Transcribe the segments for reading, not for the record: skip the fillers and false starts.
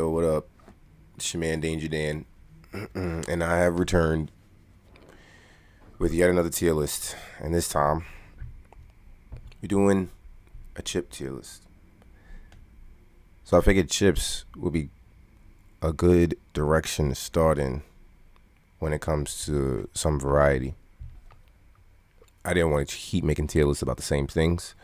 Yo, what up? It's your man Danger Dan, and I have returned with yet another tier list. And this time, we're doing a chip tier list. So I figured chips would be a good direction to start in when it comes to some variety. I didn't want to keep making tier lists about the same things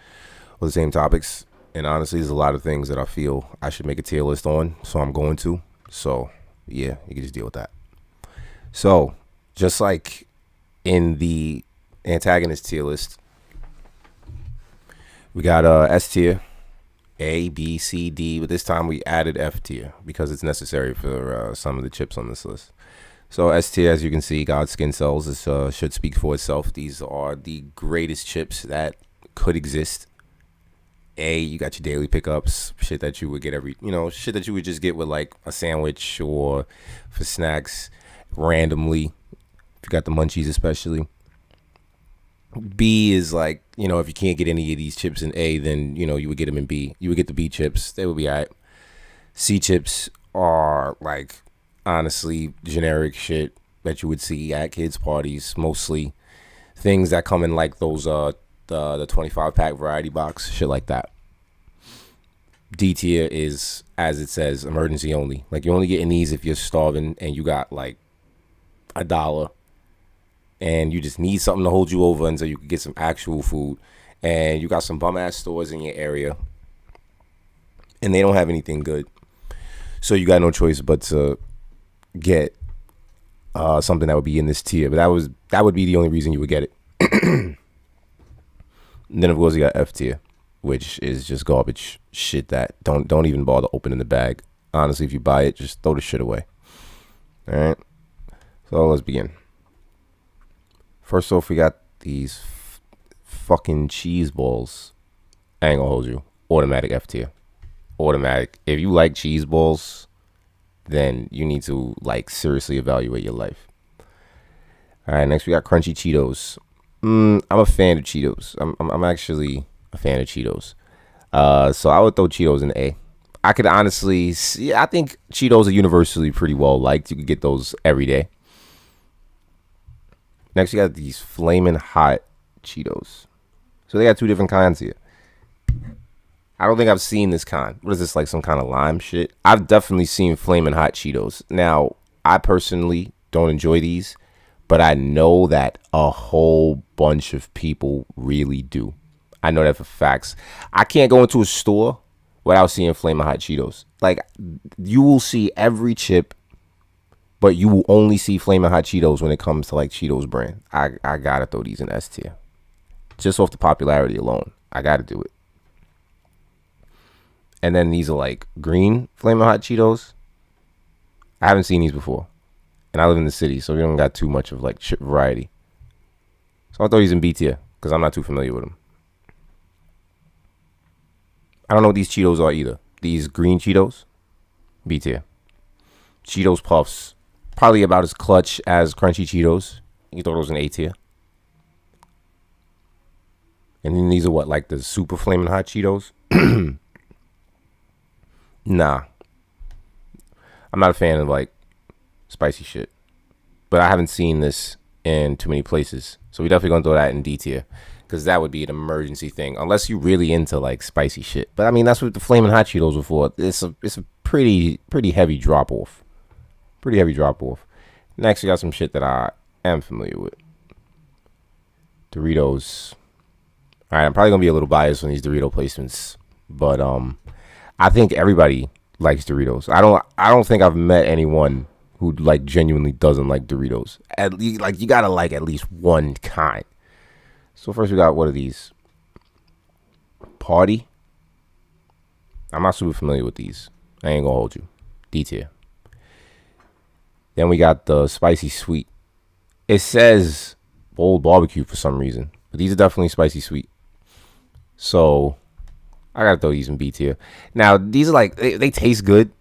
or the same topics. And honestly, there's a lot of things that I feel I should make a tier list on, so I'm going to. So, yeah, you can just deal with that. So, just like in the antagonist tier list, we got S tier, A, B, C, D, but this time we added F tier because it's necessary for some of the chips on this list. So S tier, as you can see, God's skin cells. This should speak for itself. These are the greatest chips that could exist. A, you got your daily pickups, shit that you would get shit that you would just get with like a sandwich or for snacks randomly. If you got the munchies, especially. B is like, if you can't get any of these chips in A, then, you would get them in B. You would get the B chips. They would be all right. C chips are like, honestly, generic shit that you would see at kids' parties. Mostly things that come in like those, the 25 pack variety box, shit like that. D tier is, as it says, emergency only. Like, you're only getting these if you're starving and you got like $1 and you just need something to hold you over until you can get some actual food, and you got some bum ass stores in your area and they don't have anything good, so you got no choice but to get something that would be in this tier. But that would be the only reason you would get it. And then of course you got F tier, which is just garbage shit that don't even bother opening the bag. Honestly, if you buy it, just throw the shit away. All right. So let's begin. First off, we got these fucking cheese balls. I ain't gonna hold you. Automatic F tier. Automatic. If you like cheese balls, then you need to like seriously evaluate your life. All right. Next, we got crunchy Cheetos. I'm a fan of Cheetos. I'm actually a fan of Cheetos. So I would throw Cheetos in A. I could honestly see, I think Cheetos are universally pretty well liked. You could get those every day. Next, you got these flaming hot Cheetos. So they got two different kinds here. I don't think I've seen this kind. What is this, like some kind of lime shit? I've definitely seen flaming hot Cheetos. Now, I personally don't enjoy these, but I know that a whole bunch of people really do. I know that for facts. I can't go into a store without seeing flaming hot Cheetos. Like, you will see every chip, but you will only see flaming hot Cheetos when it comes to like Cheetos brand. I gotta throw these in S tier. Just off the popularity alone. I gotta do it. And then these are like green flaming hot Cheetos. I haven't seen these before. And I live in the city, so we don't got too much of like chip variety. So I'll throw these in B tier because I'm not too familiar with them. I don't know what these Cheetos are either. These green Cheetos, B tier. Cheetos Puffs, probably about as clutch as crunchy Cheetos. You can throw those in A tier. And then these are what, like the super flaming hot Cheetos? Nah. I'm not a fan of like spicy shit, but I haven't seen this in too many places, so we definitely gonna throw that in D tier because that would be an emergency thing unless you're really into like spicy shit. But I mean, that's what the flaming hot Cheetos were for. It's a pretty heavy drop off. Next, we got some shit that I am familiar with. Doritos. All right, I'm probably gonna be a little biased on these Dorito placements, but I think everybody likes Doritos. I don't think I've met anyone who like genuinely doesn't like Doritos. At least, like, you gotta like at least one kind. So first we got, what are these? Party. I'm not super familiar with these. I ain't gonna hold you. D tier. Then we got the spicy sweet. It says bold barbecue for some reason, but these are definitely spicy sweet. So I gotta throw these in B tier. Now these are like, they taste good,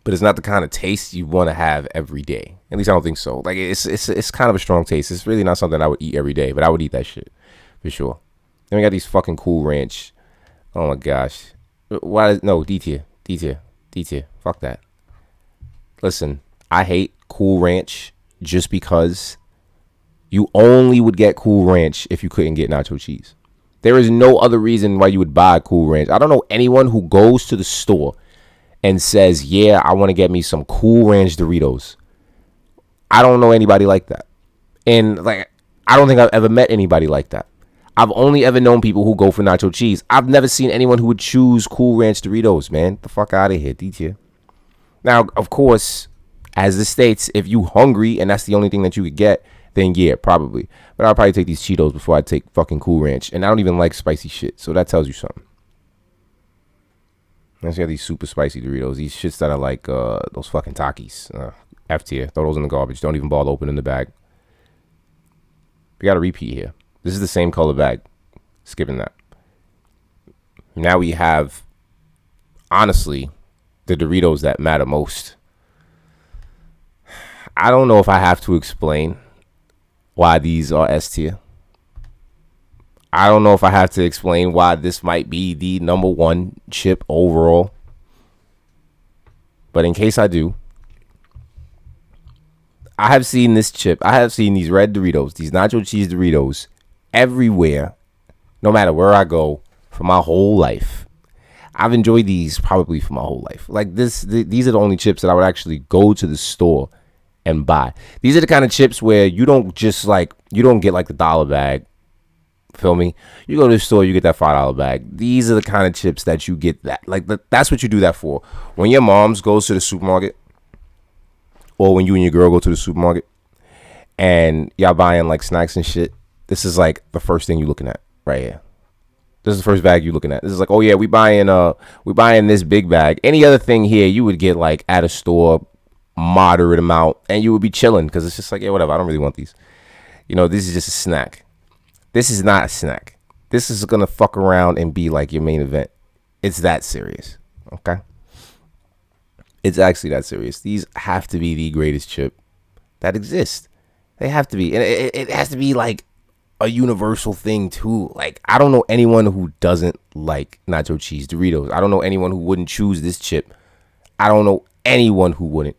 but it's not the kind of taste you want to have every day. At least I don't think so. Like, it's kind of a strong taste. It's really not something I would eat every day, but I would eat that shit for sure. Then we got these fucking Cool Ranch. Oh my gosh. Why? No, D tier. D tier. D tier. Fuck that. Listen, I hate Cool Ranch just because you only would get Cool Ranch if you couldn't get nacho cheese. There is no other reason why you would buy Cool Ranch. I don't know anyone who goes to the store and says, yeah, I want to get me some Cool Ranch Doritos. I don't know anybody like that. And like, I don't think I've ever met anybody like that. I've only ever known people who go for nacho cheese. I've never seen anyone who would choose Cool Ranch Doritos, man. Get the fuck out of here, D tier. Now, of course, as the states, if you hungry and that's the only thing that you could get, then yeah, probably. But I'll probably take these Cheetos before I take fucking Cool Ranch. And I don't even like spicy shit, so that tells you something. Let's get these super spicy Doritos. These shits that are like those fucking Takis. F tier. Throw those in the garbage. Don't even bother opening the bag. We got a repeat here. This is the same color bag. Skipping that. Now we have, honestly, the Doritos that matter most. I don't know if I have to explain why these are S tier. I don't know if I have to explain why this might be the number one chip overall. But in case I do, I have seen this chip. I have seen these red Doritos, these nacho cheese Doritos, everywhere, no matter where I go, for my whole life. I've enjoyed these probably for my whole life. Like these are the only chips that I would actually go to the store and buy. These are the kind of chips where you don't just like, you don't get like the dollar bag. Feel me? You go to the store, you get that $5 bag. These are the kind of chips that you get that. Like that's what you do that for. When your mom's goes to the supermarket, or when you and your girl go to the supermarket, and y'all buying like snacks and shit, this is like the first thing you're looking at right here. This is the first bag you're looking at. This is like, oh yeah, we buying this big bag. Any other thing here you would get like at a store, moderate amount, and you would be chilling because it's just like, yeah, whatever. I don't really want these. You know, this is just a snack. This is not a snack. This is gonna fuck around and be like your main event. It's that serious. Okay. It's actually that serious. These have to be the greatest chip that exists. They have to be. And it has to be like a universal thing too. Like, I don't know anyone who doesn't like nacho cheese Doritos. I don't know anyone who wouldn't choose this chip. I don't know anyone who wouldn't.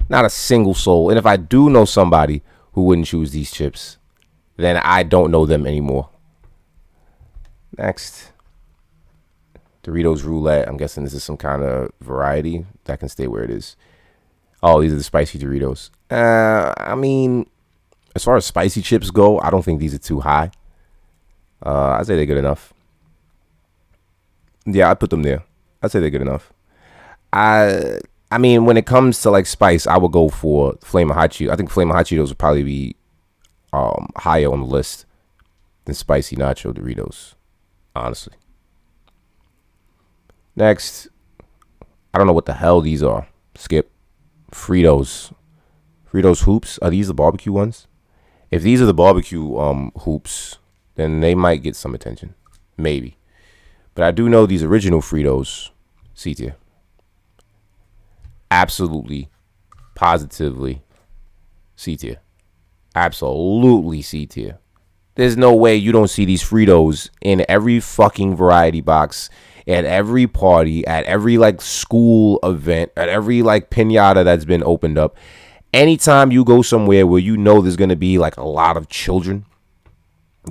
Not a single soul. And if I do know somebody who wouldn't choose these chips, then I don't know them anymore. Next. Doritos Roulette. I'm guessing this is some kind of variety that can stay where it is. Oh, these are the spicy Doritos. I mean, as far as spicy chips go, I don't think these are too high. I'd say they're good enough. Yeah, I'd put them there. I'd say they're good enough. I mean, when it comes to like spice, I would go for Flamin' Hot Cheetos. I think Flamin' Hot Cheetos would probably be higher on the list than spicy nacho Doritos, honestly. Next, I don't know what the hell these are. Skip. Fritos Hoops. Are these the barbecue ones? If these are the barbecue hoops, then they might get some attention. Maybe. But I do know these original Fritos, C tier. Absolutely, positively C tier. Absolutely C tier. There's no way you don't see these Fritos in every fucking variety box, at every party, at every like school event, at every like piñata that's been opened up. Anytime you go somewhere where you know there's going to be like a lot of children,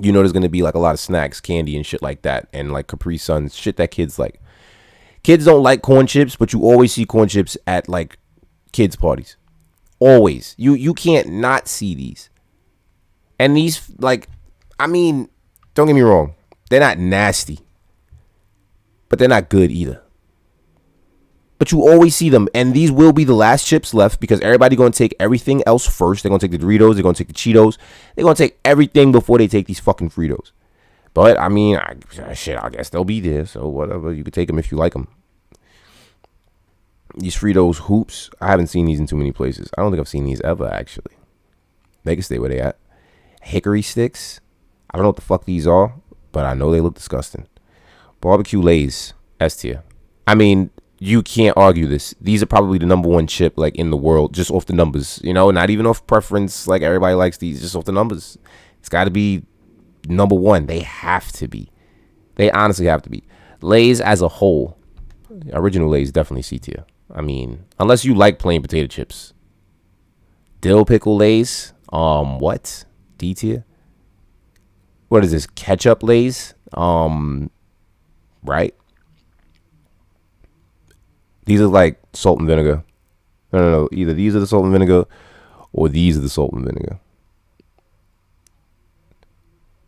you know there's going to be like a lot of snacks, candy and shit like that, and like Capri Suns, shit that kids like. Kids don't like corn chips, but you always see corn chips at like kids parties. Always. You can't not see these. And these, like, I mean, don't get me wrong. They're not nasty. But they're not good either. But you always see them. And these will be the last chips left because everybody going to take everything else first. They're going to take the Doritos. They're going to take the Cheetos. They're going to take everything before they take these fucking Fritos. But, I mean, I guess they'll be there. So, whatever. You can take them if you like them. These Fritos Hoops, I haven't seen these in too many places. I don't think I've seen these ever, actually. They can stay where they at. Hickory Sticks. I don't know what the fuck these are, but I know they look disgusting. Barbecue Lays. S tier. I mean, you can't argue this. These are probably the number one chip, like, in the world, just off the numbers. You know, not even off preference, like, everybody likes these, just off the numbers. It's got to be number one. They have to be. They honestly have to be. Lay's as a whole, Original Lay's definitely C tier. I mean, unless you like plain potato chips. Dill pickle Lay's, what? D tier? What is this? Ketchup Lay's? Right? These are like salt and vinegar. No. Either these are the salt and vinegar or these are the salt and vinegar.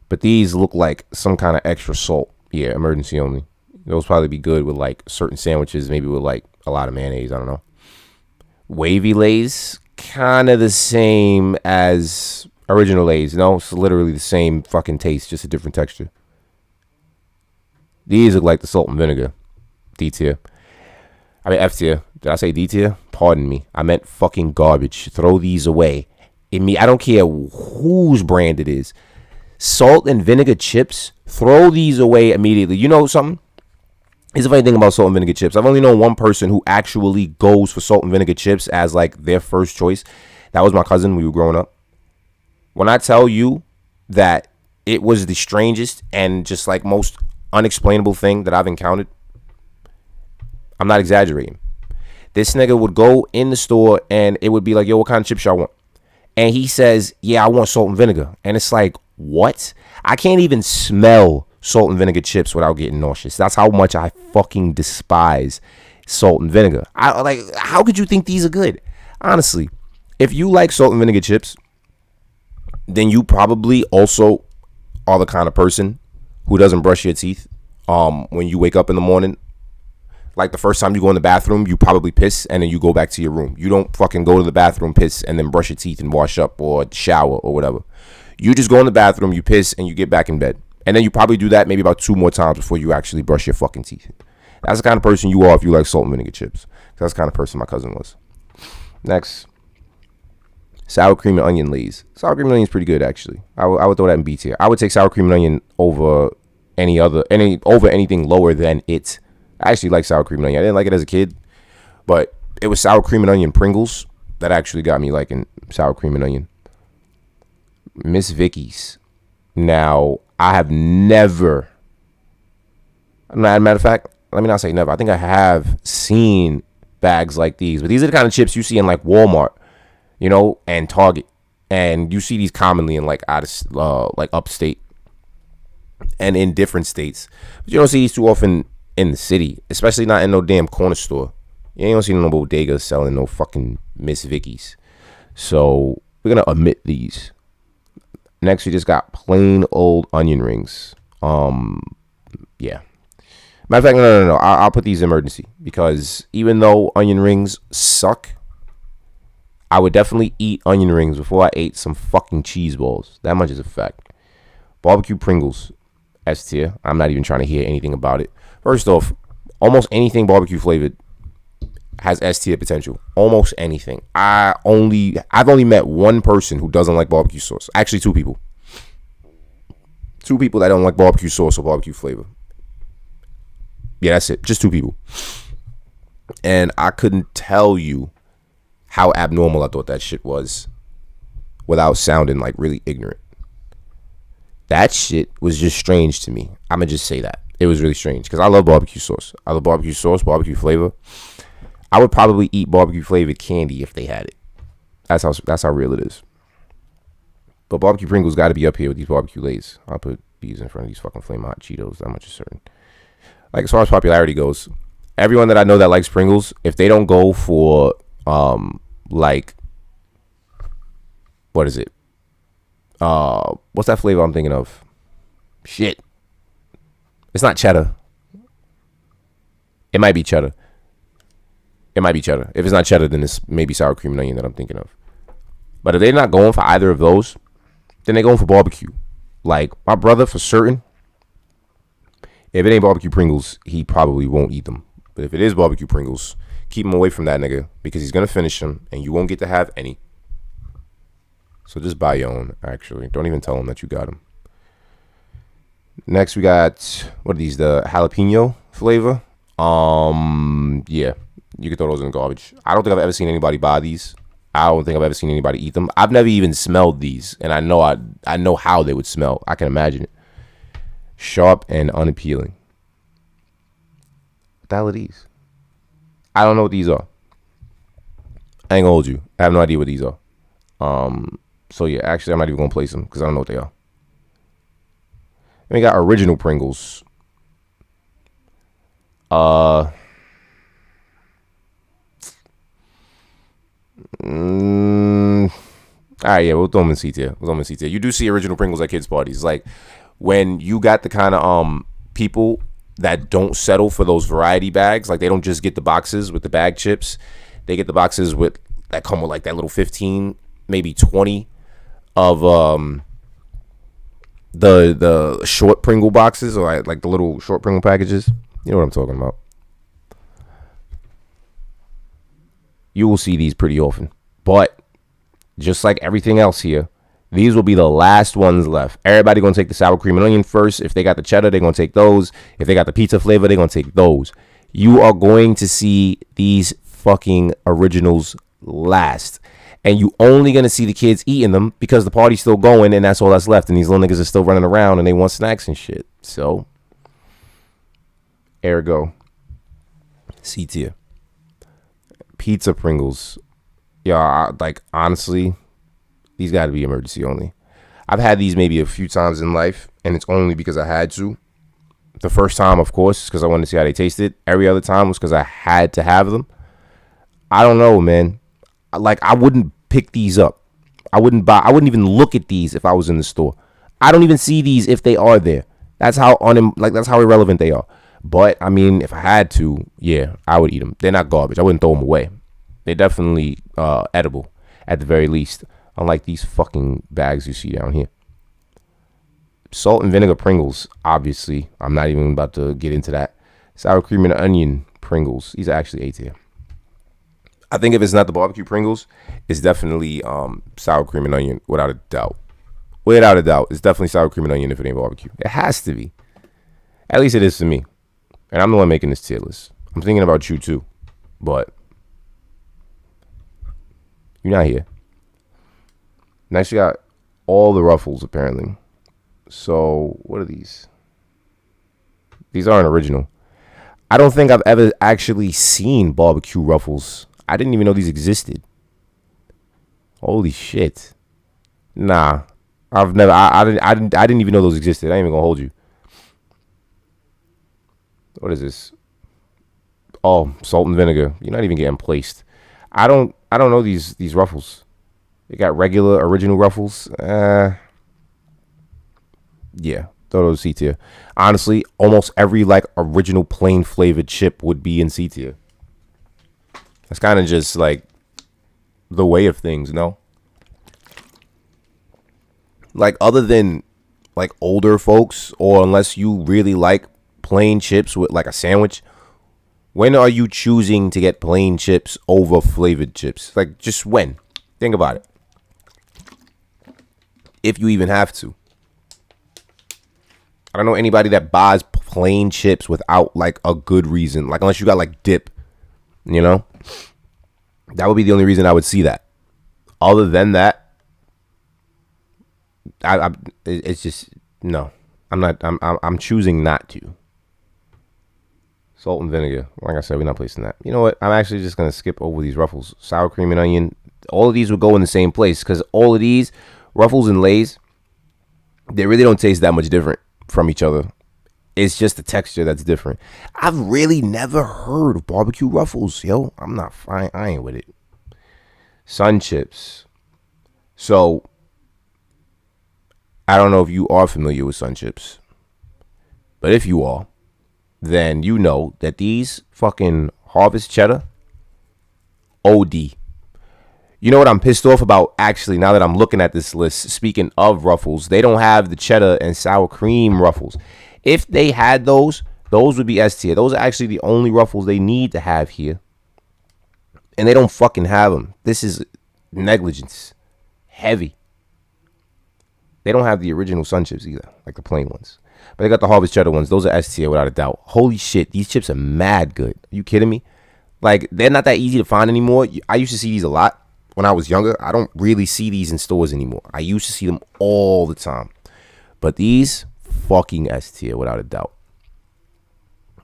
But these look like some kind of extra salt. Yeah, emergency only. Those probably be good with like certain sandwiches, maybe with like a lot of mayonnaise. I don't know. Wavy Lay's, kind of the same as original Lay's. No, it's literally the same fucking taste, just a different texture. These look like the salt and vinegar. D tier. I mean F tier. Did I say D tier? Pardon me. I meant fucking garbage. Throw these away. I don't care whose brand it is. Salt and vinegar chips, throw these away immediately. You know something? Here's the funny thing about salt and vinegar chips. I've only known one person who actually goes for salt and vinegar chips as like their first choice. That was my cousin when we were growing up. When I tell you that it was the strangest and just like most unexplainable thing that I've encountered, I'm not exaggerating. This nigga would go in the store and it would be like, yo, what kind of chips y'all want? And he says, yeah, I want salt and vinegar. And it's like, what? I can't even smell salt and vinegar chips without getting nauseous. That's how much I fucking despise salt and vinegar. How could you think these are good? Honestly, if you like salt and vinegar chips, then you probably also are the kind of person who doesn't brush your teeth when you wake up in the morning. Like the first time you go in the bathroom, you probably piss and then you go back to your room. You don't fucking go to the bathroom, piss, and then brush your teeth and wash up or shower or whatever. You just go in the bathroom, you piss, and you get back in bed. And then you probably do that maybe about 2 more times before you actually brush your fucking teeth. That's the kind of person you are if you like salt and vinegar chips. That's the kind of person my cousin was. Next. Sour cream and onion Lay's. Sour cream and onion is pretty good, actually. I would throw that in B tier. I would take sour cream and onion over anything lower than it. I actually like sour cream and onion. I didn't like it as a kid, but it was sour cream and onion Pringles that actually got me liking sour cream and onion. Miss Vicky's. Now, I have never, matter of fact, let me not say never. I think I have seen bags like these, but these are the kind of chips you see in like Walmart, and Target, and you see these commonly in like like upstate and in different states, but you don't see these too often in the city, especially not in no damn corner store. You ain't gonna see no bodega selling no fucking Miss Vicky's. So we're gonna omit these. Next, we just got plain old onion rings. Yeah. Matter of fact, no. I'll put these in emergency because even though onion rings suck, I would definitely eat onion rings before I ate some fucking cheese balls. That much is a fact. Barbecue Pringles, S tier. I'm not even trying to hear anything about it. First off, almost anything barbecue flavored has S tier potential. Almost anything. I've only met one person who doesn't like barbecue sauce. Actually, 2 people. 2 people that don't like barbecue sauce or barbecue flavor. Yeah, that's it. Just 2 people. And I couldn't tell you how abnormal I thought that shit was without sounding like really ignorant. That shit was just strange to me. I'm going to just say that. It was really strange because I love barbecue sauce. I love barbecue sauce, barbecue flavor. I would probably eat barbecue flavored candy if they had it. That's how real it is. But barbecue Pringles got to be up here with these barbecue Lay's. I'll put these in front of these fucking Flame Hot Cheetos. That much is certain. Like as far as popularity goes, everyone that I know that likes Pringles, if they don't go for like what is it? What's that flavor I'm thinking of? Shit. It's not cheddar. It might be cheddar. If it's not cheddar, then it's maybe sour cream and onion that I'm thinking of. But if they're not going for either of those, then they're going for barbecue. Like, my brother, for certain, if it ain't barbecue Pringles, he probably won't eat them. But if it is barbecue Pringles, keep him away from that nigga because he's going to finish them and you won't get to have any. So just buy your own, actually. Don't even tell him that you got them. Next, we got, what are these, the jalapeno flavor? Yeah. You can throw those in the garbage. I don't think I've ever seen anybody buy these. I don't think I've ever seen anybody eat them. I've never even smelled these, and I know how they would smell. I can imagine it. Sharp and unappealing. What the hell are these? I don't know what these are. I ain't gonna hold you. I have no idea what these are. So yeah, actually, I'm not even gonna place them because I don't know what they are. And we got original Pringles. All right, yeah, we'll throw them in C tier. You do see original Pringles at kids' parties. Like when you got the kind of people that don't settle for those variety bags. Like they don't just get the boxes with the bag chips. They get the boxes with that come with like that little 15, maybe 20 of the short Pringle boxes, or like the little short Pringle packages. You know what I'm talking about. You will see these pretty often. But just like everything else here, these will be the last ones left. Everybody going to take the sour cream and onion first. If they got the cheddar, they're going to take those. If they got the pizza flavor, they're going to take those. You are going to see these fucking originals last. And you only going to see the kids eating them because the party's still going and that's all that's left. And these little niggas are still running around and they want snacks and shit. So, ergo, C tier. Pizza Pringles. Yeah, like, honestly, these got to be emergency only. I've had these maybe a few times in life, and it's only because I had to. The first time, of course, because I wanted to see how they tasted. Every other time was because I had to have them. I don't know, man. Like, I wouldn't pick these up. I wouldn't even look at these if I was in the store. I don't even see these if they are there. That's how that's how irrelevant they are. But I mean, if I had to, yeah, I would eat them. They're not garbage. I wouldn't throw them away. They're definitely edible at the very least. Unlike these fucking bags you see down here. Salt and vinegar Pringles, obviously. I'm not even about to get into that. Sour cream and onion Pringles. These are actually A tier. I think if it's not the barbecue Pringles, it's definitely sour cream and onion, without a doubt. Without a doubt. It's definitely sour cream and onion if it ain't barbecue. It has to be. At least it is for me. And I'm the one making this tier list. I'm thinking about you too. But you're not here. Next, you got all the Ruffles, apparently. So, what are these? These aren't original. I don't think I've ever actually seen barbecue Ruffles. I didn't even know these existed. Holy shit. Nah. I've never, I didn't even know those existed. I ain't even gonna hold you. What is this? Oh, salt and vinegar. You're not even getting placed. I don't know these Ruffles. They got regular original Ruffles. Yeah, throw those C tier. Honestly, almost every like original plain flavored chip would be in C tier. That's kind of just like the way of things, no? Like other than like older folks, or unless you really like plain chips with like a sandwich, when are you choosing to get plain chips over flavored chips? Like just when? Think about it. If you even have to. I don't know anybody that buys plain chips without like a good reason. Like unless you got like dip, you know? That would be the only reason I would see that. Other than that, it's just no. I'm choosing not to. Salt and vinegar. Like I said, we're not placing that. You know what? I'm actually just gonna skip over these Ruffles. Sour cream and onion. All of these would go in the same place because all of these Ruffles and Lay's, they really don't taste that much different from each other. It's just the texture that's different. I've really never heard of barbecue Ruffles, yo. I'm not fine. I ain't with it. Sun chips. So, I don't know if you are familiar with Sun chips. But if you are, then you know that these fucking Harvest cheddar, OD. You know what I'm pissed off about, actually, now that I'm looking at this list, speaking of Ruffles, they don't have the cheddar and sour cream Ruffles. If they had those would be S tier. Those are actually the only Ruffles they need to have here. And they don't fucking have them. This is negligence. Heavy. They don't have the original Sun chips either, like the plain ones. But they got the Harvest cheddar ones. Those are S tier without a doubt. Holy shit, these chips are mad good. Are you kidding me? Like, they're not that easy to find anymore. I used to see these a lot. When I was younger, I don't really see these in stores anymore. I used to see them all the time. But these, fucking S tier, without a doubt.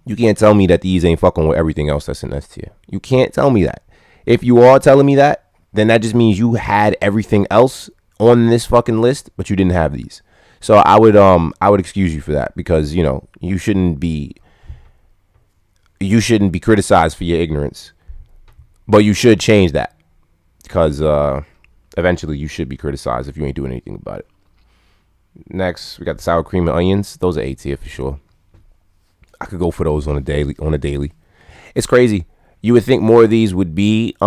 You can't tell me that these ain't fucking with everything else that's in S tier. You can't tell me that. If you are telling me that, then that just means you had everything else on this fucking list, but you didn't have these. So I would excuse you for that, because you shouldn't be criticized for your ignorance, but you should change that, because eventually you should be criticized if you ain't doing anything about it. Next, we got the sour cream and onions. Those are A tier for sure. I could go for those on a daily. It's crazy. You would think more of these would be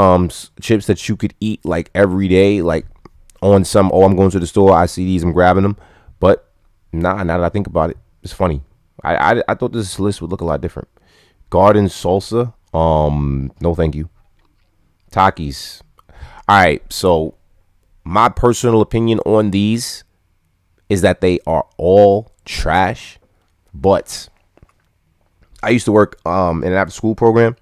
chips that you could eat like every day, like on some, oh, I'm going to the store, I see these, I'm grabbing them. But nah, now that I think about it, it's funny. I thought this list would look a lot different. Garden salsa, no thank you. Takis. All right, so my personal opinion on these is that they are all trash, but I used to work in an after school program,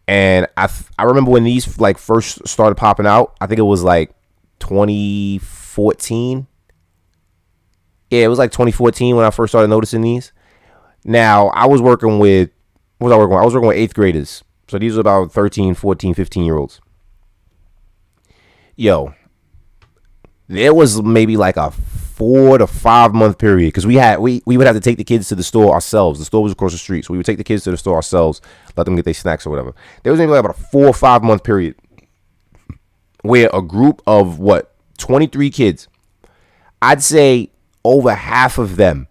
and I remember when these like first started popping out. I think it was like 2014. Yeah, it was like 2014 when I first started noticing these. Now, I was working with, what was I working with? I was working with 8th graders. So these are about 13, 14, 15-year-olds. Yo, there was maybe like a 4 to 5 month period, because we would have to take the kids to the store ourselves. The store was across the street, so we would take the kids to the store ourselves, let them get their snacks or whatever. There was maybe like about a 4 or 5 month period where a group of 23 kids, I'd say over half of them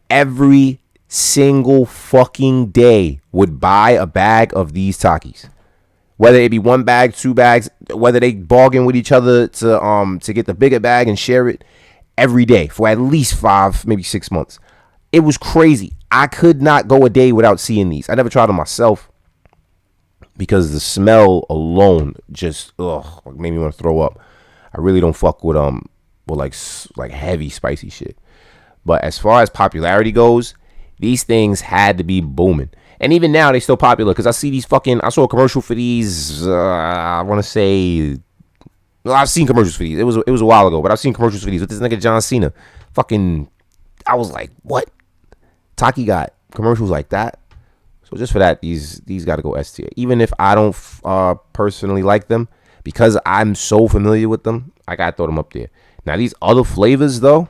every single fucking day would buy a bag of these Takis. Whether it be one bag, 2 bags, whether they bargain with each other to get the bigger bag and share it, every day for at least 5, maybe 6 months. It was crazy. I could not go a day without seeing these. I never tried them myself, because the smell alone just made me want to throw up. I really don't fuck with like heavy spicy shit. But as far as popularity goes, these things had to be booming. And even now, they still popular, because I see these I saw a commercial for these, I want to say, well, I've seen commercials for these. It was a while ago, but I've seen commercials for these with this nigga John Cena. I was like, what? Taki got commercials like that? So just for that, these got to go S tier. Even if I don't personally like them, because I'm so familiar with them, I got to throw them up there. Now, these other flavors, though,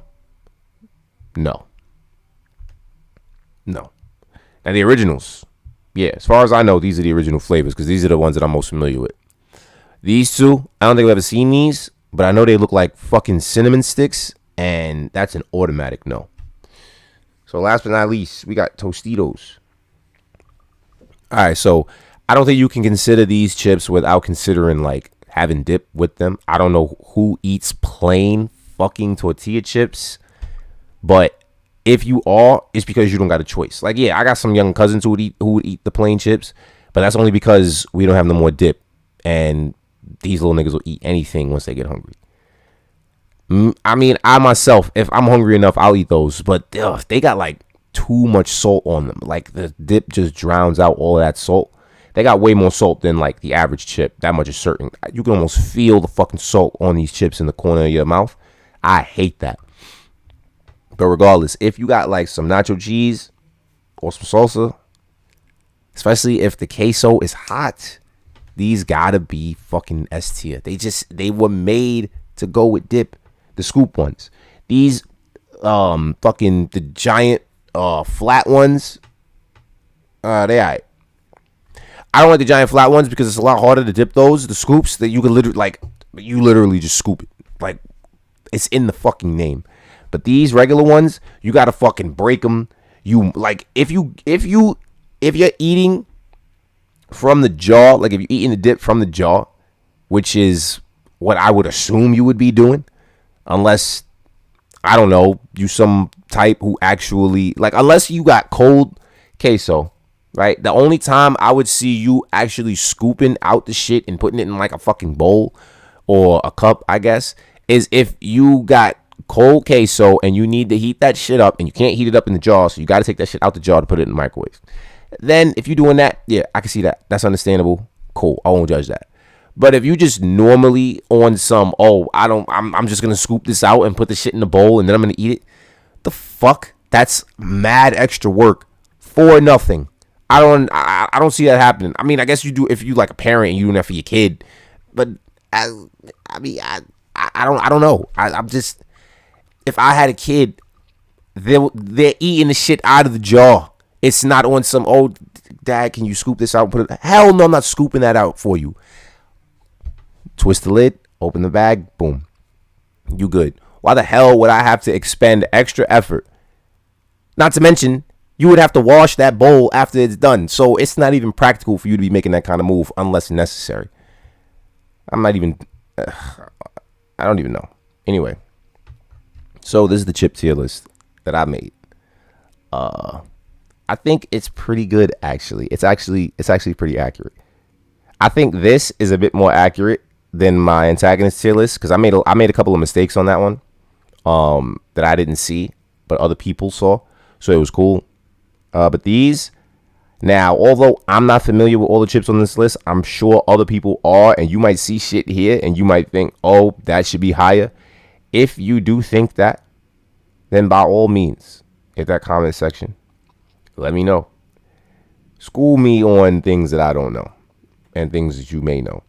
no. Now, the originals, yeah, as far as I know, these are the original flavors, because these are the ones that I'm most familiar with. These two, I don't think I've ever seen these, but I know they look like fucking cinnamon sticks, and that's an automatic no. So last but not least, we got Tostitos. All right, so I don't think you can consider these chips without considering like having dip with them. I don't know who eats plain fucking tortilla chips, but if you are, it's because you don't got a choice. Like, yeah, I got some young cousins who would eat the plain chips, but that's only because we don't have no more dip, and these little niggas will eat anything once they get hungry. I mean, I myself, if I'm hungry enough, I'll eat those, but they got like too much salt on them. Like, the dip just drowns out all of that salt. They got way more salt than like the average chip. That much is certain. You can almost feel the fucking salt on these chips in the corner of your mouth. I hate that. But regardless, if you got like some nacho cheese or some salsa, especially if the queso is hot, these gotta be fucking S tier. They were made to go with dip. The scoop ones. These fucking the giant flat ones, they alright. I don't like the giant flat ones because it's a lot harder to dip those. The scoops that you can literally just scoop it. Like, it's in the fucking name. But these regular ones, you gotta fucking break them. You like if you're eating from the jaw, like if you're eating the dip from the jaw, which is what I would assume you would be doing, unless I don't know, you some type who actually like, unless you got cold queso, right? The only time I would see you actually scooping out the shit and putting it in like a fucking bowl or a cup, I guess, is if you got cold queso and you need to heat that shit up and you can't heat it up in the jar, so you got to take that shit out the jar to put it in the microwave. Then if you're doing that, yeah, I can see that. That's understandable. Cool. I won't judge that. But if you just normally on some, I'm just going to scoop this out and put the shit in the bowl and then I'm going to eat it. The fuck? That's mad extra work for nothing. I don't see that happening. I mean, I guess you do if you like a parent and you doing that for your kid, but I, I mean, I don't know. I'm just, if I had a kid, they're eating the shit out of the jar. It's not on some, oh, dad, can you scoop this out and put it? Hell no, I'm not scooping that out for you. Twist the lid, open the bag, boom, you good. Why the hell would I have to expend extra effort? Not to mention, you would have to wash that bowl after it's done. So it's not even practical for you to be making that kind of move unless necessary. I'm not even, I don't even know. Anyway, so this is the chip tier list that I made. I think it's pretty good actually. It's actually pretty accurate. I think this is a bit more accurate than my antagonist tier list because I made a couple of mistakes on that one that I didn't see, but other people saw. So it was cool. But these, now, although I'm not familiar with all the chips on this list, I'm sure other people are, and you might see shit here and you might think, oh, that should be higher. If you do think that, then by all means, hit that comment section. Let me know. School me on things that I don't know and things that you may know.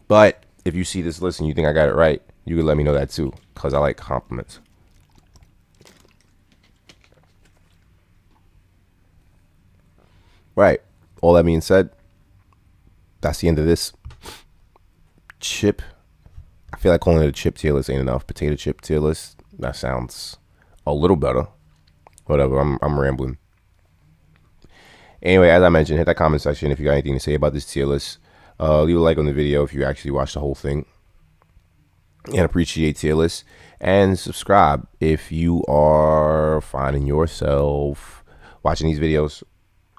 But if you see this list and you think I got it right, you can let me know that too, because I like compliments. Right. All that being said, that's the end of this chip. I feel like calling it a chip tier list ain't enough. Potato chip tier list. That sounds a little better. Whatever. I'm rambling. Anyway, as I mentioned, hit that comment section if you got anything to say about this tier list. Leave a like on the video if you actually watched the whole thing and appreciate tier lists. And subscribe if you are finding yourself watching these videos.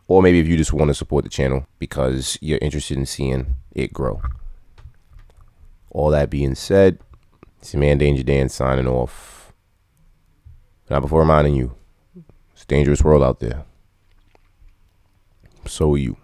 Or maybe if you just want to support the channel because you're interested in seeing it grow. All that being said, it's your man Danger Dan signing off. Not before reminding you, it's a dangerous world out there. So are you.